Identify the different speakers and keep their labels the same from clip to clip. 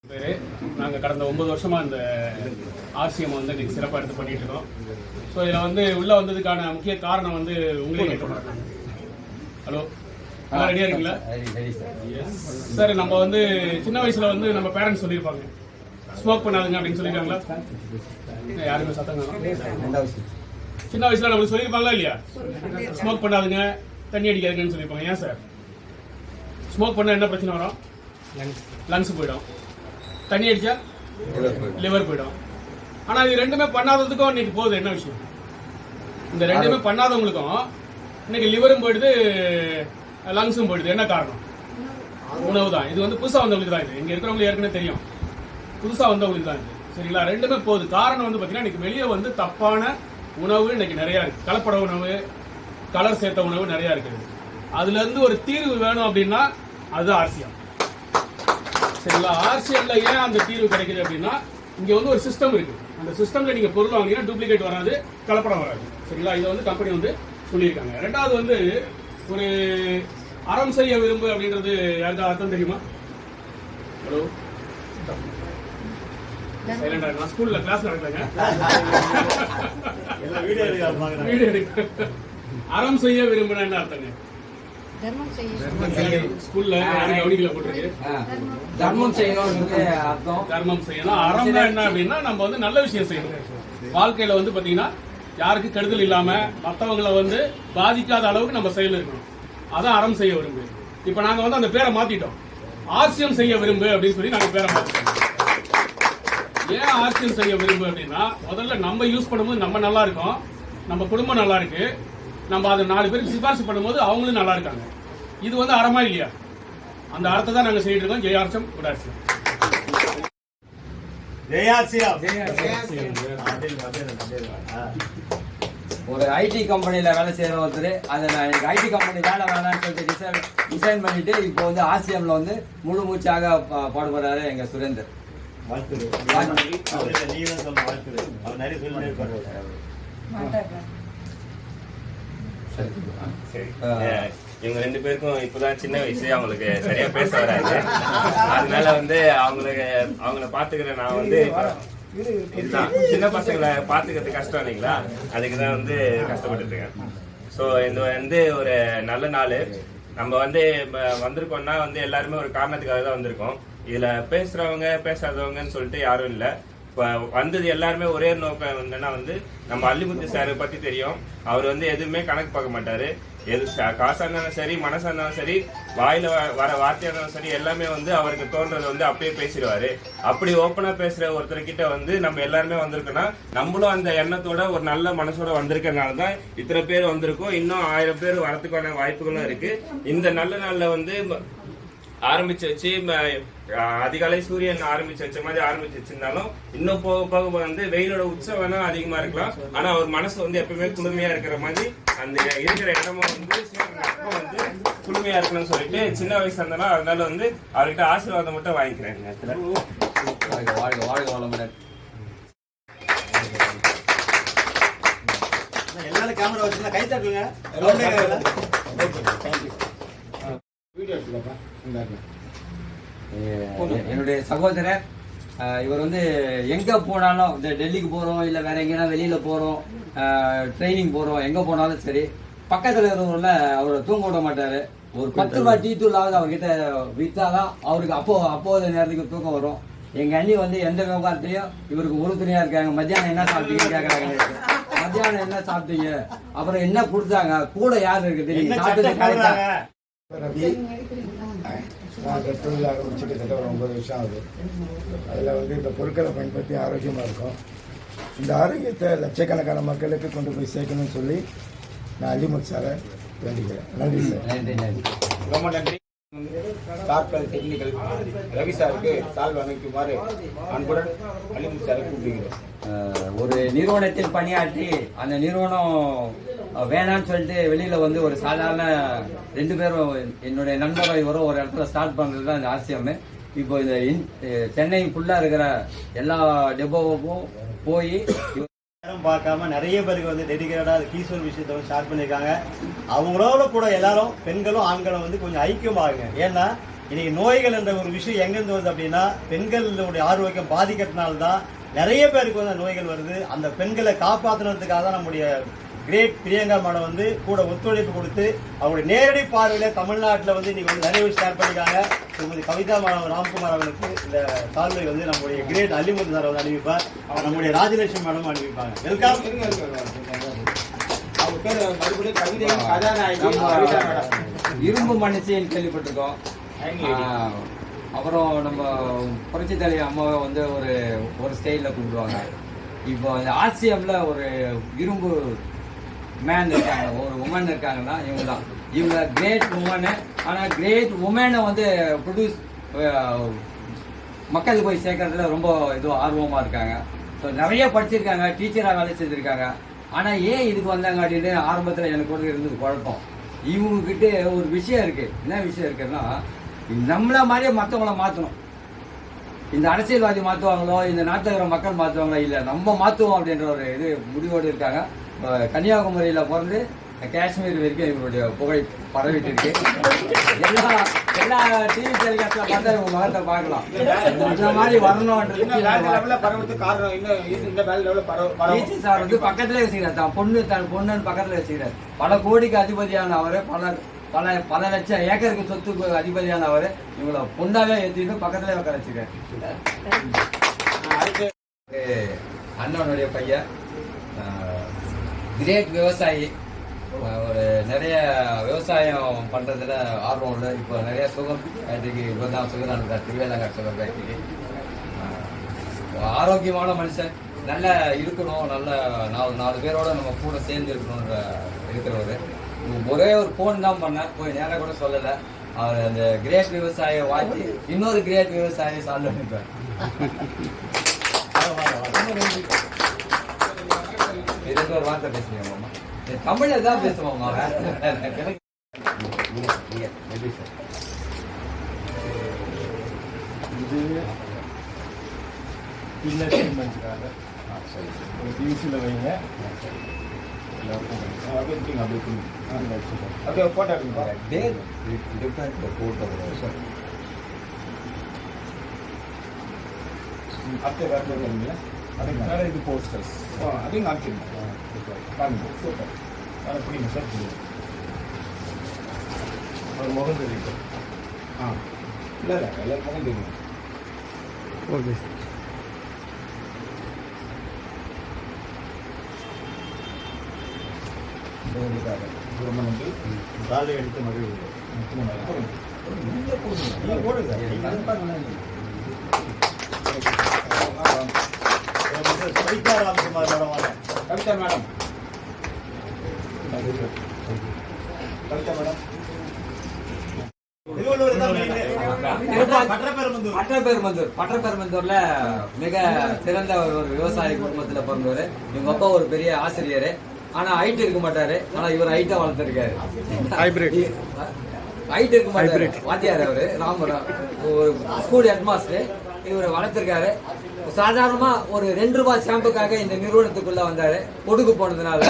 Speaker 1: நாங்கள் கடந்த 9 வருஷமாக இந்த ஆர்சிஎம் வந்து இன்னைக்கு சிறப்பாக எடுத்து பண்ணிட்டு இருக்கோம். ஸோ இதில் வந்து உள்ளே வந்ததுக்கான முக்கிய காரணம் வந்து உங்களே கேட்க. ஹலோ, ரெடியாக இருக்குங்களா சார்? நம்ம வந்து சின்ன வயசில் வந்து நம்ம பேரண்ட்ஸ் சொல்லியிருப்பாங்க ஸ்மோக் பண்ணாதுங்க அப்படின்னு சொல்லியிருக்காங்களா? யாருமே சத்தம் சின்ன வயசுல நம்மளுக்கு சொல்லியிருப்பாங்களா இல்லையா? ஸ்மோக் பண்ணாதுங்க, தண்ணி அடிக்காதுங்கன்னு சொல்லியிருப்பாங்க. ஏன் சார்? ஸ்மோக் பண்ணால் என்ன பிரச்சனை வரும்? லங்ஸ் போயிடும். தண்ணி அடிச்சா லிவர் போயிடும். ஆனா இது ரெண்டுமே பண்ணாததுக்கும் இன்னைக்கு போகுது. என்ன விஷயம்? இந்த ரெண்டுமே பண்ணாதவங்களுக்கும் இன்னைக்கு லிவரும் போயிடுது, லங்ஸும் போயிடுது. என்ன காரணம்? உணவு தான். இது வந்து புதுசா வந்தவங்களுக்கு தான். இது இங்க இருக்கிறவங்களுக்கு ஏற்கனவே தெரியும். புதுசா வந்தவங்களுக்கு தான் இது. சரிங்களா? ரெண்டுமே போகுது. காரணம் வந்து பாத்தீங்கன்னா இன்னைக்கு வெளியே வந்து தப்பான உணவு இன்னைக்கு நிறைய இருக்கு. கலப்பட உணவு, கலர் சேர்த்த உணவு நிறைய இருக்குது. அதுல இருந்து ஒரு தீர்வு வேணும் அப்படின்னா அது ஆர்சிஎம். சரிங்களா? ஆர்சிஎம்ல ஏன் அந்த தீர்வு கிடைக்குது அப்படின்னா இங்க வந்து ஒரு சிஸ்டம் இருக்கு. அந்த சிஸ்டம்ல நீங்க பொருள் வாங்கினா டூப்ளிகேட் வராது, கலப்படம் வராது. சரிங்களா? இதை வந்து கம்பெனி வந்து சொல்லியிருக்காங்க. ரெண்டாவது வந்து ஒரு அறம் செய்ய விரும்பு அப்படின்றது யாருக்கா அர்த்தம் தெரியுமா? ஹலோ, நான் ஸ்கூல்ல கிளாஸ் நடக்கலங்க. வீடியோ எடுக்க. அறம் செய்ய விரும்பினா என்ன அர்த்தங்க? ஸ்கூல்ல கவனிக்கல போட்டிருக்கு.
Speaker 2: தர்மம் செய்யணும் அர்த்தம்.
Speaker 1: தர்மம் செய்யணும். அறம் என்ன அப்படின்னா நம்ம வந்து நல்ல விஷயம் செய்யணும். வாழ்க்கையில வந்து பாத்தீங்கன்னா யாருக்கு கெடுதல் இல்லாம மற்றவங்களை வந்து பாதிக்காத அளவுக்கு நம்ம செயல் இருக்கணும். அதான் அறம் செய்ய விரும்பு. இப்ப நாங்க வந்து அந்த பேரை மாத்திட்டோம். ஆர்சிஎம் செய்ய விரும்பு அப்படின்னு சொல்லி நாங்க பேரை மாத்திட்டோம். ஏன் ஆர்சிஎம் செய்ய விரும்பு அப்படின்னா முதல்ல நம்ம யூஸ் பண்ணும்போது நம்ம நல்லா இருக்கோம், நம்ம குடும்பம் நல்லா இருக்கு, நம்ம அதை 4 பேருக்கு சிபாரிசு பண்ணும்போது அவங்களும் நல்லா இருக்காங்க. இது வந்து அறமா இல்லையா? அந்த அறத்தை தான் நாங்க செய்யிட்டு இருக்கோம். ஜெயார்சியம் குடார்சியம்.
Speaker 2: ஒரு ஐடி கம்பெனில வேலை செய்யற ஒருத்தர் அதை நான் எனக்கு ஐடி கம்பெனி வேலை வேணாம்னு சொல்லிட்டு டிசைன் பண்ணிட்டு இப்போ வந்து ஆர்சிஎம்ல வந்து முழு மூச்சாக பாடுபடுறாரு எங்க சுரேந்தர்.
Speaker 3: இவங்க 2 பேருக்கும் இப்பதான் சின்ன வயசு, அவங்களுக்கு சரியா பேச வராது. அதனால வந்து அவங்கள பாத்துக்கிற நான் வந்து இதுதான் சின்ன பசங்களை பாத்துக்கிறது கஷ்டம் இல்லைங்களா? அதுக்குதான் வந்து கஷ்டப்பட்டு இருக்கேன். ஸோ இது வந்து ஒரு நல்ல நாள். நம்ம வந்து வந்திருக்கோம்னா வந்து எல்லாருமே ஒரு காரணத்துக்காக தான் வந்திருக்கோம். இதுல பேசுறவங்க பேசாதவங்கன்னு சொல்லிட்டு யாரும் இல்லை. வந்தது எல்லாருமே ஒரே நோக்கம் என்னன்னா வந்து நம்ம அல்லிமுத்து சாரை பத்தி தெரியும். அவர் வந்து எதுவுமே கணக்கு பார்க்க மாட்டாரு. எது காசா இருந்தாலும் சரி, மனசா இருந்தாலும் சரி, வாயில வர வார்த்தையா இருந்தாலும் சரி, எல்லாமே வந்து அவருக்கு தோன்றதை வந்து அப்படியே பேசிடுவாரு. அப்படி ஓப்பனா பேசுற ஒருத்தர்கிட்ட வந்து நம்ம எல்லாருமே வந்திருக்கோம்னா நம்மளும் அந்த எண்ணத்தோட ஒரு நல்ல மனசோட வந்திருக்கிறதுனாலதான் இத்தனை பேர் வந்திருக்கோம். இன்னும் 1000 பேர் வரதுக்கான வாய்ப்புகளும் இருக்கு. இந்த நல்ல நாள்ல வந்து ஆரம்பிச்சு வச்சு அதிகாலை சூரியன் ஆரம்பிச்சு வச்ச மாதிரி ஆரம்பிச்சு வச்சிருந்தாலும் இன்னும் போக போக வந்து வெயிலோட உச்சம் வேணா அதிகமா இருக்கலாம். ஆனா அவர் மனசு வந்து எப்பவுமே குளுமையா இருக்கிற மாதிரி அந்த இருக்கிற இடமும் வந்து குளுமையா இருக்கணும்னு சொல்லிட்டு சின்ன வயசா இருந்தாலும் அதனால வந்து அவர்கிட்ட ஆசீர்வாதம் மட்டும் வாங்கிக்கிறேன். நேரத்துல
Speaker 4: எல்லாரும் கேமரா வச்சிருந்தா கை தட்டுங்க.
Speaker 2: என்னுடைய சகோதரர் இவர் வந்து எங்க போனாலும் இந்த டெல்லிக்கு போறோம் இல்ல வேற எங்கன்னா வெளியில போறோம், ட்ரைனிங் போறோம், எங்க போனாலும் சரி பக்கத்துல இருக்கிறவங்கள அவரை தூங்க விட மாட்டாரு. ஒரு 10 ரூபாய் டீ தூளாவது அவர்கிட்ட வித்தாதான் அவருக்கு அப்போது நேரத்துக்கு தூக்கம் வரும். எங்க அண்ணி வந்து எந்த விவகாரத்தையும் இவருக்கு உறுதுணையா இருக்காங்க. மத்தியானம் என்ன சாப்பிட்டீங்கன்னு கேக்குறாங்க. மத்தியானம் என்ன சாப்பிட்டீங்க, அப்புறம் என்ன கொடுத்தாங்க, கூட யாரு இருக்கு தெரியும், சாப்பிட்டு
Speaker 5: தொழில் ஆரம்பிச்சு கிட்டத்தட்ட ஒரு 9 வருஷம் ஆகுது. அதில் வந்து இந்த பொருட்களை பயன்படுத்தி ஆரோக்கியமாக இருக்கும். இந்த ஆரோக்கியத்தை லட்சக்கணக்கான மக்களுக்கு கொண்டு போய் சேர்க்கணும்னு சொல்லி நான் அல்லிமுத்து சாரை வேண்டிக்கிறேன். நன்றி சார்.
Speaker 4: ரொம்ப நன்றி. டாக்டர் டெக்னிக்கல் ரவி சாருக்கு சால்வ் அமைக்குமாறு அன்புடன் அல்லிமுத்து சாரை கூப்பிடுகிறேன்.
Speaker 2: ஒரு நிறுவனத்தில் பணியாற்றி அந்த நிறுவனம் வேணான்னு சொல்லிட்டு வெளியில வந்து ஒரு சாதாரண 2 பேரும் என்னுடைய நண்பரும் இவரும் ஒரு இடத்துல ஸ்டார்ட் பண்றது தான் இந்த ஆர்சிஎம். இப்போ இந்த சென்னை ஃபுல்லா இருக்கிற எல்லா டெப்போவுக்கும் போய்
Speaker 4: பார்க்காம நிறைய பேருக்கு வந்து டெடிகேட்டடா கீஸ்வர் விஷயத்தை வந்து ஸ்டார்ட் பண்ணியிருக்காங்க. அவங்களோட கூட எல்லாரும் பெண்களும் ஆண்களும் வந்து கொஞ்சம் ஐக்கியமாகுங்க. ஏன்னா
Speaker 6: இன்னைக்கு நோய்கள் என்ற ஒரு விஷயம் எங்கேருந்து வருது அப்படின்னா பெண்களுடைய ஆரோக்கியம் பாதிக்கிறதுனால தான் நிறைய பேருக்கு வந்து நோய்கள் வருது. அந்த பெண்களை காப்பாற்றுறதுக்காக தான் நம்முடைய கிரேட் பிரியங்கா மேடம் வந்து கூட ஒத்துழைப்பு கொடுத்து அவருடைய நேரடி பார்வையில் தமிழ்நாட்டில் வந்து இன்னைக்கு வந்து நிறைய விஷயம் ஷேர் பண்ணியிருக்காங்க. திருமதி கவிதா மேடம் ராம்குமார் அவர்களுக்கு இந்த தாழ்வை வந்து நம்முடைய கிரேட் அலிமுத்து சார் வந்து அணிவிப்பார். நம்முடைய ராஜலட்சுமி மேடம் அணிவிப்பாங்க. வெல்கம்.
Speaker 4: அவங்க பேர் மறுபடியும் கவிதை கதாநாயகி கவிதா மேடம்.
Speaker 2: இரும்பு மனுஷன் கேள்விப்பட்டிருக்கோம். அப்புறம் நம்ம புரட்சி தலைவி அம்மாவை வந்து ஒரு ஸ்டைலில் கூப்பிடுவாங்க. இப்போ ஆர்சிஎம்ல ஒரு இரும்பு மேன் இருக்காங்க, ஒரு உமன் இருக்காங்கன்னா இவங்க தான். இவங்க கிரேட் உமனு. ஆனால் கிரேட் உமனை வந்து ப்ரொடியூஸ் மக்களுக்கு போய் சேர்க்கறதுல ரொம்ப ஆர்வமாக இருக்காங்க. ஸோ நிறைய படிச்சிருக்காங்க, டீச்சராக வேலை செஞ்சுருக்காங்க. ஆனால் ஏன் இதுக்கு வந்தாங்க அப்படின்னு ஆரம்பத்தில் எனக்கு கூட இருந்தது குழப்பம். இவங்ககிட்ட ஒரு விஷயம் இருக்குது. என்ன விஷயம் இருக்குன்னா, நம்மள மாதிரியே மற்றவங்கள மாற்றணும். இந்த அரசியல்வாதி மாற்றுவாங்களோ, இந்த நாட்டுக்கிற மக்கள் மாற்றுவாங்களோ, இல்லை நம்ம மாற்றுவோம் அப்படின்ற ஒரு முடிவோடு இருக்காங்க. கன்னியாகுமரியில் பிறந்து காஷ்மீர் வரைக்கும் இவருடைய புகழ் பரவிட்டு இருக்கு. எல்லா டிவி டெலிகாஸ்ட்ல பார்த்தா இவங்க முகத்தை பார்க்கலாம். இந்த மாதிரி வரணும்ன்றது சார் வந்து பக்கத்துல வச்சுக்கிறார். தான் பொண்ணுன்னு பக்கத்துல வச்சுக்கிறார். பல கோடிக்கு அதிபதியான அவரு, பல லட்சம் ஏக்கருக்கு சொத்துக்கு அதிபதியான அவரு இவங்களை பொண்ணாவே ஏற்றிட்டு பக்கத்துல உட்கார வச்சுக்கிறார். அண்ணனுடைய பையன் கிரேட் விவசாயி. ஒரு நிறைய விவசாயம் பண்றதுல ஆர்வம் உள்ள. இப்போ நிறைய சுகர் ஃபேக்டரிக்கு இப்போதான் சுகர் திருவேலங்காடு சுகர் ஃபேக்டரிக்கு. ஆரோக்கியமான மனுஷன், நல்லா இருக்கணும், நல்ல 4 பேரோட நம்ம கூட சேர்ந்து இருக்கணும்ன்ற இருக்கிறவர். ஒரே ஒரு ஃபோன் தான் பண்ணேன், போய் நேரம் கூட சொல்லலை. அவர் அந்த கிரேட் விவசாயியை வாழ்த்தி இன்னொரு கிரேட் விவசாயியை சால்வ் பண்ணிப்பார். இதுக்கு ஒரு வார்த்தை பேசுவீங்க மாமா? தமிழ்ல தான் பேசுவோம் மாமா.
Speaker 5: வைங்க. இது போஸ்டர்ஸ் அதையும் காமிச்சிருங்க. சூப்பர். அதை பிடிங்க சார். ஒரு முகம் தெரியும். இல்லை எல்லாரும் முகம் தெரியும். ஓகே. ரொம்ப நன்றி. காலை எடுத்து மகிழ்வு.
Speaker 6: கவிதா ராம்குமார் மேடம் வாங்க.
Speaker 4: கவிதா மேடம். கவிதா மேடம்.
Speaker 2: பட்டப்பெருமந்தூர்ல மிக சிறந்த ஒரு விவசாய குடும்பத்துல பிறந்தவர். இவங்க அப்பா ஒரு பெரிய ஆசிரியர். ஆனா ஹைட் இருக்க மாட்டாரு. ஆனா இவர் ஹைட்டா வளர்த்திருக்காரு. ஹைட் இருக்க மாட்டாரு. வாத்தியார் அவரு ராமராம், ஒரு ஸ்கூல் ஹெட்மாஸ்டர். இவரை வளர்த்திருக்காரு. சாதாரணமா ஒரு 2 ரூபாய் ஷாம்புக்காக இந்த நிறுவனத்துக்குள்ள வந்தாரு. கொடுக்கு போனதுனால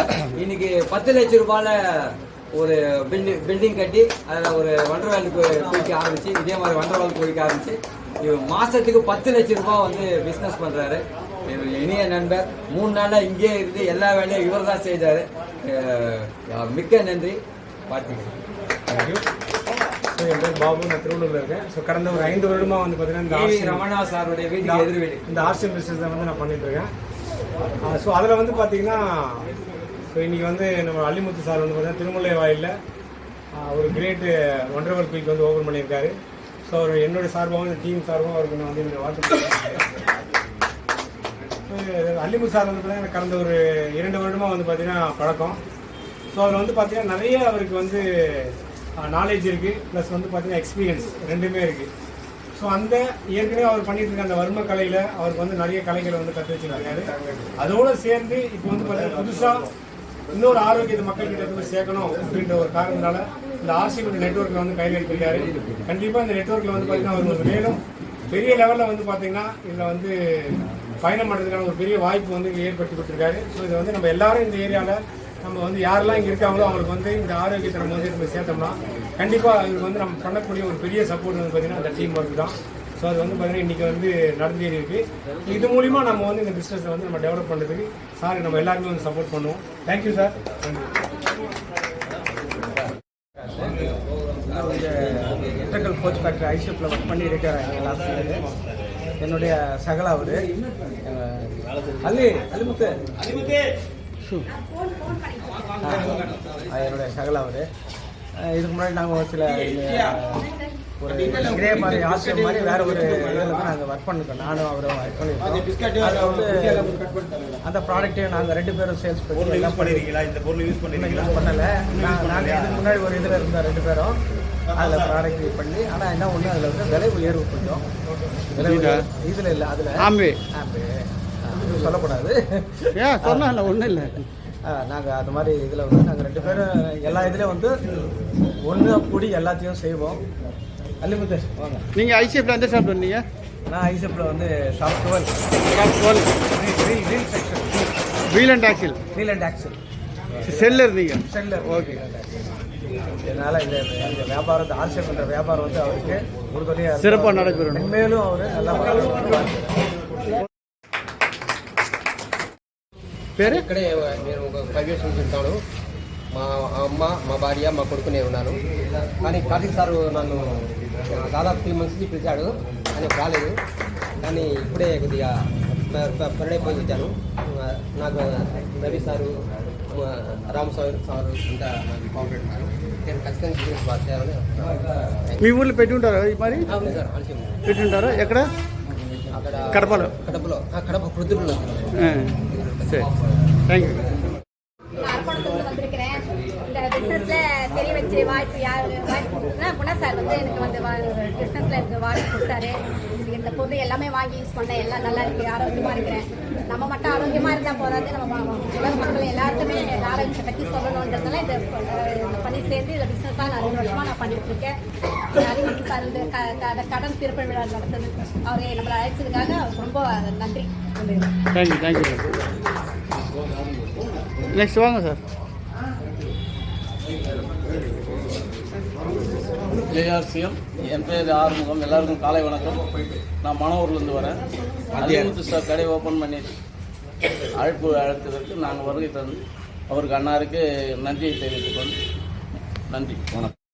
Speaker 2: இன்னைக்கு 10 லட்சம் ரூபாயில ஒரு பில்டிங் கட்டி அதில் ஒரு வண்டர்வேல் குளிக்க ஆரம்பிச்சு, இதே மாதிரி வண்டர்வேல் குளிக்க ஆரம்பிச்சு மாசத்துக்கு 10 லட்சம் ரூபாய் வந்து பிசினஸ் பண்றாரு. இனிய நண்பர். 3 நாளா இங்கே இருந்து எல்லா வேலையும் இவர் தான் செய்தாரு. மிக்க நன்றி.
Speaker 1: என் பேர் பாபு, நான் திருவள்ளூர்ல இருக்கேன். ஸோ கடந்த ஒரு 5 வருடமா வந்து பார்த்தீங்கன்னா இந்த
Speaker 2: ரமணா சாருடைய வீட்டுக்கு எதிர் வீடு
Speaker 1: இந்த ஆர்சிஎம் பிசினஸ் தான் வந்து நான் பண்ணிட்டு இருக்கேன். ஸோ அதில் வந்து பார்த்தீங்கன்னா ஸோ இன்னைக்கு வந்து நம்ம அலிமுத்து சார் வந்து பார்த்தீங்கன்னா திருமலை வாயிலில் ஒரு கிரேட் ஒண்டர்வல் குயிக் வந்து ஓப்பன் பண்ணியிருக்காரு. ஸோ அவர் என்னுடைய சார்பாகவும் இந்த டீம் சார்பாகவும் அவருக்கு நான் வந்து இந்த வாழ்த்து. அலிமுத்து சார் வந்து பார்த்தீங்கன்னா கடந்த ஒரு 2 வருடமாக வந்து பார்த்தீங்கன்னா பழக்கம். ஸோ அதில் வந்து பார்த்தீங்கன்னா நிறைய அவருக்கு வந்து நாலேஜ் இருக்குது, ப்ளஸ் வந்து பார்த்தீங்கன்னா எக்ஸ்பீரியன்ஸ் ரெண்டுமே இருக்குது. ஸோ அந்த ஏற்கனவே அவர் பண்ணிட்டு இருக்க அந்த வர்ம கலையில் அவருக்கு வந்து நிறைய கலைகளை வந்து கற்று வச்சுருக்காரு. அதோடு சேர்ந்து இப்போ வந்து பார்த்தீங்கன்னா புதுசாக இன்னொரு ஆரோக்கியத்தை மக்கள்கிட்ட போய் சேர்க்கணும் அப்படின்ற ஒரு காரணத்தினால இந்த ஆர்சிஎம் நெட்வொர்க்கில் வந்து கையில் எடுத்திருக்காரு. கண்டிப்பாக இந்த நெட்வொர்க்கில் வந்து பார்த்தீங்கன்னா அவர் மேலும் பெரிய லெவலில் வந்து பார்த்தீங்கன்னா இதில் வந்து பயணம் பண்ணுறதுக்கான ஒரு பெரிய வாய்ப்பு வந்து ஏற்படுத்தி கொடுத்துருக்காரு. ஸோ இதை வந்து நம்ம எல்லாரும் இந்த ஏரியாவில் நம்ம வந்து யாரெல்லாம் இங்கே இருக்காங்களோ அவங்களுக்கு வந்து இந்த ஆரோக்கியத்தை நம்ம வந்து சேர்த்தோம்னா
Speaker 7: கண்டிப்பாக இவர் வந்து நம்ம பண்ணக்கூடிய ஒரு பெரிய சப்போர்ட் வந்து பார்த்தீங்கன்னா அந்த டீம் ஒர்க் தான். ஸோ அது வந்து பார்த்தீங்கன்னா இன்றைக்கி வந்து நடந்தேறி இருக்குது. இது மூலிமா நம்ம வந்து இந்த பிஸ்னஸை வந்து நம்ம டெவலப் பண்ணுறதுக்கு சார் நம்ம எல்லாருமே வந்து சப்போர்ட் பண்ணுவோம். Thank you sir.
Speaker 8: Integral coach factory ஐஷிப்பில் ஒர்க் பண்ணி இருக்கிறாங்க லாஸ்ட் இயர். என்னுடைய சகலா அவர் என்னுடைய சகலா அவர். இதுக்கு முன்னாடி நாங்கள் ஒரு சில ஒரு இதே மாதிரி ஆசிரியர் மாதிரி வேற ஒரு இதில் தான் நாங்கள் ஒர்க் பண்ணிருக்கோம். நானும் அவரும் ஒர்க் பண்ணியிருக்கோம். அதில் வந்து அந்த ப்ராடக்ட்டையும் நாங்கள் 2 பேரும் சேல்ஸ் பண்ணி
Speaker 6: யூஸ் பண்ணிருக்கீங்களா? இந்த பொருள் யூஸ் பண்ணிருக்கீங்களா?
Speaker 8: யூஸ் பண்ணலை. நாங்கள் இதுக்கு முன்னாடி ஒரு இதில் இருந்தோம் 2 பேரும். அதில் ப்ராடக்ட் யூஸ் பண்ணி, ஆனால் என்ன ஒன்று அதில் வந்து விலை உயர்வு கொஞ்சம் விலை இதில் இல்லை, அதில் ஆம்பே சொல்லக்கூடாது. ஏன் சொன்னால் ஒன்றும் இல்லை. நாங்கள் அந்த மாதிரி இதில் வந்து நாங்கள் 2 பேரும் எல்லா இதுலேயும் வந்து ஒன்று கூடி எல்லாத்தையும் செய்வோம். அல்லிமுத்து வாங்க.
Speaker 9: நீங்கள் ஐசிஎஃப்ல எந்த ஷாப் வந்தீங்க?
Speaker 8: நான் ஐசிஎஃப்ல வந்து shop 12 wheel section,
Speaker 9: wheel and axle.
Speaker 8: Wheel and axle
Speaker 9: seller நீங்கள்?
Speaker 8: செல்லர். ஓகே. இதனால் இந்த வியாபாரம் ஆசிரியர் வியாபாரம் வந்து அவருக்கு உறுதுணையாக
Speaker 9: சிறப்பாக நடைபெறும்.
Speaker 8: மேலும் அவர் நல்லா
Speaker 9: పేరు
Speaker 10: ఇక్కడే నేను ఒక 5 years నుంచి ఉంటాను. మా అమ్మ మా భార్య మా కొడుకునే ఉన్నాను. కానీ కార్తీక్ సారు నన్ను దాదాపు 3 months నుంచి పిలిచాడు, కానీ రాలేదు. కానీ ఇప్పుడే కొద్దిగా పరిడైపోయి వచ్చాను. నాకు రవి సారు, రామ్ సారు అంతా నాకు కాంటాక్ట్ ఉన్నారు. నేను ఖచ్చితంగా బిజినెస్ బాగా చేయాలని.
Speaker 9: మీ ఊర్లో పెట్టి ఉంటారా మరి?
Speaker 10: అవును సార్, ఆలస్యం
Speaker 9: పెట్టి ఉంటారా? ఎక్కడ?
Speaker 10: అక్కడ
Speaker 9: కడపలో.
Speaker 10: కడప ప్రొద్దుటూరులో.
Speaker 9: சரி, தேங்க்யூ.
Speaker 11: நான் அரக்கோணத்துலேருந்து வந்திருக்கிறேன். இந்த பிஸ்னஸில் தெரிய வச்சு வாய்ப்பு கொடுத்தா குணா சார் வந்து எனக்கு வந்து பிஸ்னஸில் எனக்கு வாய்ப்பு கொடுத்தாரு. இந்த பொருள் எல்லாமே வாங்கி யூஸ் பண்ணேன். எல்லாம் நல்லா இருக்குது, ஆரோக்கியமாக இருக்கிறேன். நம்ம மட்டும் ஆரோக்கியமாக இருந்தால் போதாது, நம்ம உலக மக்கள் எல்லாருக்குமே ஆரோக்கியத்தை பற்றி சொல்லணுன்றதுனால இந்த பண்ணி சேர்ந்து இந்த பிஸ்னஸாக நான் 2 வருஷமாக நான் பண்ணிட்டு இருக்கேன். அறிவுக்கு சார் வந்து கடன் திருப்ப விழா நடந்தது, அவரை நம்மளை அழைச்சதுக்காக ரொம்ப நன்றி.
Speaker 9: தேங்க்யூ. நெக்ஸ்ட் வாங்க சார்.
Speaker 12: ஜேஆர்சிஎம், என் பேர் ஆறுமுகம். எல்லாருக்கும் காலை வணக்கம். நான் மணவூர்லேருந்து வரேன். அலிமுத்து சார் கடை ஓப்பன் பண்ணி அழைத்ததற்கு நாங்கள் வருகை தந்து அவருக்கு அன்னாருக்கு நன்றியை தெரிவித்துக் கொண்டு நன்றி, வணக்கம்.